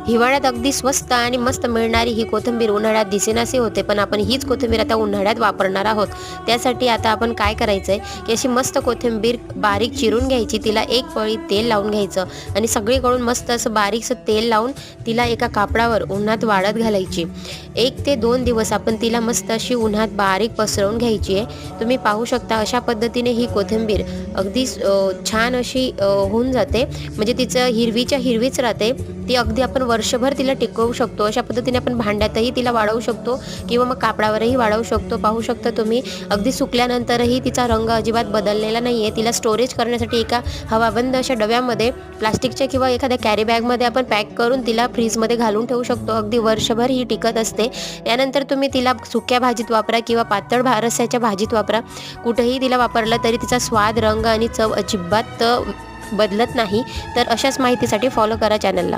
हिवाळ्यात अगदी स्वस्त आणि मस्त मिळणारी ही कोथिंबीर उन्हाळ्यात दिसेनासे होते, पण आपण हीच कोथिंबीर आता उन्हाळ्यात वापरणार आहोत। त्यासाठी आता आपण काय करायचंय की अशी मस्त कोथिंबीर बारीक चिरून घ्यायची, तिला एक पळी तेल लावून घ्यायचं आणि सगळीकडून मस्त असं बारीकसं तेल लावून तिला एका कापडावर उन्हात वाळत घालायची। 1 ते 2 दिवस आपण तिला मस्त अशी उन्हात बारीक पसरवून घ्यायची आहे। तुम्ही पाहू शकता अशा पद्धतीने ही कोथिंबीर अगदी छान अशी होऊन जाते, म्हणजे तिचं हिरवीच्या हिरवीच राहते ती, अगदी आपण वर्षभर तिला टिकवू शकतो। अशा पद्धतीने आपण भांड्यातही तिला वाळवू शकतो किंवा मग कापडावरही वाळवू शकतो। पाहू शकता तुम्ही अगदी सुकल्यानंतरही तिचा रंग अजिबात बदललेला नाही आहे। तिला स्टोरेज करण्यासाठी एका हवाबंद अशा डब्यामध्ये प्लास्टिकच्या किंवा एखाद्या कॅरी बॅगमध्ये आपण पॅक करून तिला फ्रीजमध्ये घालून ठेवू शकतो। अगदी वर्षभर ही टिकत असते। यानंतर तुम्ही तिला सुक्या भाजीत वापरा किंवा पातळ रस्स्याच्या भाजीत वापरा, कुठेही तिला वापरलं तरी तिचा स्वाद, रंग आणि चव अजिबात बदलत नाही। तर अशाच माहितीसाठी फॉलो करा चॅनलला।